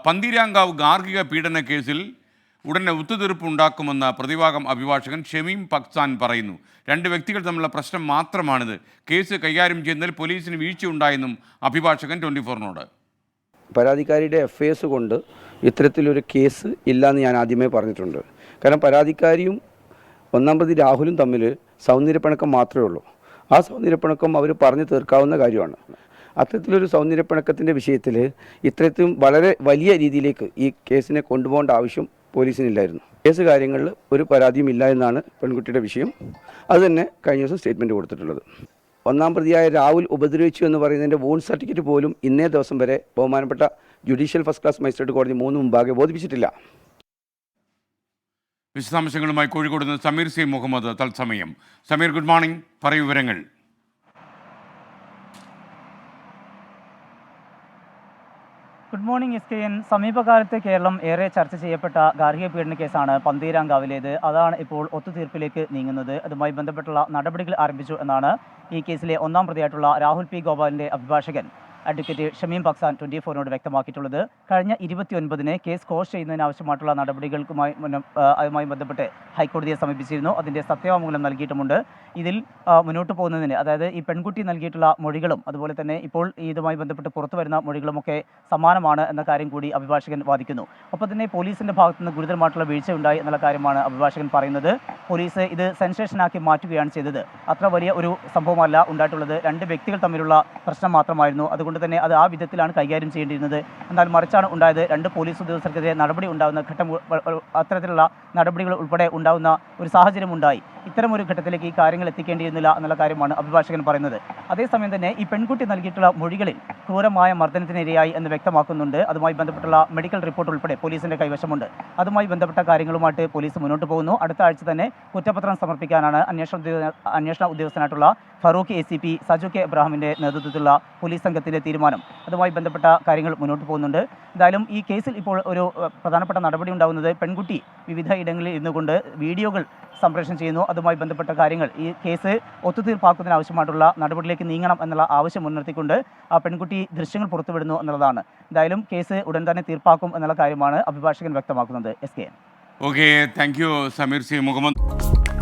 പന്തീരാങ്കാവ് ഗാർഹിക പീഡന കേസിൽ ഉടനെ ഒത്തുതീർപ്പുണ്ടാക്കുമെന്ന് പ്രതിഭാഗം അഭിഭാഷകൻ ഷമീം പക്സാൻ പറയുന്നു. രണ്ട് വ്യക്തികൾ തമ്മിലുള്ള പ്രശ്നം മാത്രമാണിത്. കേസ് കൈകാര്യം ചെയ്യുന്നതിൽ പോലീസിന് വീഴ്ചയുണ്ടായെന്നും അഭിഭാഷകൻ 24-നോട്. പരാതിക്കാരിയുടെ എഫ്ഐഎസ് കൊണ്ട് ഇത്തരത്തിലൊരു കേസ് ഇല്ലയെന്ന് ഞാൻ ആദ്യമേ പറഞ്ഞിട്ടുണ്ട്. കാരണം പരാതിക്കാരിയും ഒന്നാം പ്രതി രാഹുലും തമ്മിൽ സൗന്ദര്യപ്പിണക്കം മാത്രമേ ഉള്ളൂ. ആ സൗന്ദര്യപ്പിണക്കം അവർ പറഞ്ഞു തീർക്കാവുന്ന കാര്യമാണ്. അത്തരത്തിലൊരു സൗന്ദര്യപ്പിണക്കത്തിൻ്റെ വിഷയത്തിൽ ഇത്തരത്തിലും വളരെ വലിയ രീതിയിലേക്ക് ഈ കേസിനെ കൊണ്ടുപോകേണ്ട ആവശ്യം പോലീസിനില്ലായിരുന്നു. കേസ് കാര്യങ്ങളിൽ ഒരു പരാതിയും ഇല്ല എന്നാണ് പെൺകുട്ടിയുടെ വിഷയം. അതുതന്നെ കഴിഞ്ഞ ദിവസം സ്റ്റേറ്റ്മെൻറ്റ് കൊടുത്തിട്ടുള്ളത്. ഒന്നാം പ്രതിയായ രാഹുൽ ഉപദ്രവിച്ചു എന്ന് പറയുന്നതിൻ്റെ വോണ്ട് സർട്ടിഫിക്കറ്റ് പോലും ഇന്നേ ദിവസം വരെ ബഹുമാനപ്പെട്ട ജുഡീഷ്യൽ ഫസ്റ്റ് ക്ലാസ് മജിസ്ട്രേറ്റ് കോടതി 3 മുമ്പാകെ ബോധിപ്പിച്ചിട്ടില്ല. വിശദാംശങ്ങളുമായി കോഴിക്കോട് നിന്ന് സമീർ സി മുഹമ്മദ് തത്സമയം. Sameer, good morning. പറയൂ വിവരങ്ങൾ. Good morning SKN. സമീപകാലത്ത് കേരളം ഏറെ ചർച്ച ചെയ്യപ്പെട്ട ഗാർഹിക പീഡന കേസാണ് പന്തീരാങ്കാവിലേത്. അതാണ് ഇപ്പോൾ ഒത്തുതീർപ്പിലേക്ക് നീങ്ങുന്നത്. അതുമായി ബന്ധപ്പെട്ടുള്ള നടപടികൾ ആരംഭിച്ചു എന്നാണ് ഈ കേസിലെ ഒന്നാം പ്രതിയായിട്ടുള്ള രാഹുൽ പി ഗോപാലിൻ്റെ അഭിഭാഷകൻ അഡ്വക്കേറ്റ് ഷമീം പക്സാൻ 24-നോട് വ്യക്തമാക്കിയിട്ടുള്ളത്. കഴിഞ്ഞ 29-ന് കേസ് കോഷ് ചെയ്യുന്നതിനാവശ്യമായിട്ടുള്ള അതുമായി ബന്ധപ്പെട്ട് ഹൈക്കോടതിയെ സമീപിച്ചിരുന്നു. അതിൻ്റെ സത്യവാങ്മൂലം നൽകിയിട്ടുമുണ്ട്. ഇതിൽ മുന്നോട്ട് പോകുന്നതിന്, അതായത് ഈ പെൺകുട്ടി നൽകിയിട്ടുള്ള മൊഴികളും അതുപോലെ തന്നെ ഇപ്പോൾ ഇതുമായി ബന്ധപ്പെട്ട് പുറത്തു വരുന്ന മൊഴികളുമൊക്കെ സമാനമാണ് എന്ന കാര്യം കൂടി അഭിഭാഷകൻ വാദിക്കുന്നു. ഒപ്പം തന്നെ പോലീസിൻ്റെ ഭാഗത്തുനിന്ന് ഗുരുതരമായിട്ടുള്ള വീഴ്ച ഉണ്ടായി എന്നുള്ള കാര്യമാണ് അഭിഭാഷകൻ പറയുന്നത്. പോലീസ് ഇത് സെൻസേഷനാക്കി മാറ്റുകയാണ് ചെയ്തത്. അത്ര വലിയ ഒരു സംഭവമല്ല ഉണ്ടായിട്ടുള്ളത്. രണ്ട് വ്യക്തികൾ തമ്മിലുള്ള പ്രശ്നം മാത്രമായിരുന്നു. അതുകൊണ്ട് തന്നെ അത് ആ വിധത്തിലാണ് കൈകാര്യം ചെയ്യേണ്ടിയിരുന്നത്. എന്നാൽ മറിച്ചാണ് ഉണ്ടായത്. രണ്ട് പോലീസ് ഉദ്യോഗസ്ഥർക്കെതിരെ നടപടി ഉണ്ടാകുന്ന ഘട്ടം, അത്തരത്തിലുള്ള നടപടികൾ ഉൾപ്പെടെ ഉണ്ടാകുന്ന ഒരു സാഹചര്യം ഉണ്ടായി. ഇത്തരമൊരു ഘട്ടത്തിലേക്ക് ഈ കാര്യങ്ങൾ എത്തിക്കേണ്ടിയിരുന്നില്ല എന്നുള്ള കാര്യമാണ് അഭിഭാഷകൻ പറയുന്നത്. അതേസമയം തന്നെ ഈ പെൺകുട്ടി നൽകിയിട്ടുള്ള മൊഴികളിൽ ക്രൂരമായ മർദ്ദനത്തിനിരയായി എന്ന് വ്യക്തമാക്കുന്നുണ്ട്. അതുമായി ബന്ധപ്പെട്ടുള്ള മെഡിക്കൽ റിപ്പോർട്ട് ഉൾപ്പെടെ പോലീസിൻ്റെ കൈവശമുണ്ട്. അതുമായി ബന്ധപ്പെട്ട കാര്യങ്ങളുമായിട്ട് പോലീസ് മുന്നോട്ട് പോകുന്നു. അടുത്ത ആഴ്ച തന്നെ കുറ്റപത്രം സമർപ്പിക്കാനാണ് അന്വേഷണ ഉദ്യോഗസ്ഥനായിട്ടുള്ള ഫറൂഖ് ACP സജു കെ എബ്രാഹിമിൻ്റെ നേതൃത്വത്തിലുള്ള പോലീസ് സംഘത്തിൻ്റെ തീരുമാനം. അതുമായി ബന്ധപ്പെട്ട കാര്യങ്ങൾ മുന്നോട്ട് പോകുന്നുണ്ട്. എന്തായാലും ഈ കേസിൽ ഇപ്പോൾ ഒരു പ്രധാനപ്പെട്ട നടപടി ഉണ്ടാകുന്നത് പെൺകുട്ടി വിവിധ ഇടങ്ങളിൽ ഇരുന്നുകൊണ്ട് വീഡിയോകൾ സംപ്രേഷണം ചെയ്യുന്നു. അതുമായി ബന്ധപ്പെട്ട കാര്യങ്ങൾ ഈ കേസ് ഒത്തുതീർപ്പാക്കുന്നതിനാവശ്യമായിട്ടുള്ള നടപടിയിലേക്ക് നീങ്ങണം എന്നുള്ള ആവശ്യം മുൻനിർത്തിക്കൊണ്ട് ആ പെൺകുട്ടി ദൃശ്യങ്ങൾ പുറത്തുവിടുന്നു എന്നുള്ളതാണ്. എന്തായാലും കേസ് ഉടൻ തന്നെ തീർപ്പാക്കും എന്നുള്ള കാര്യമാണ് അഭിഭാഷകൻ വ്യക്തമാക്കുന്നത്. SKN. Okay, thank you Sameer C Muhammad.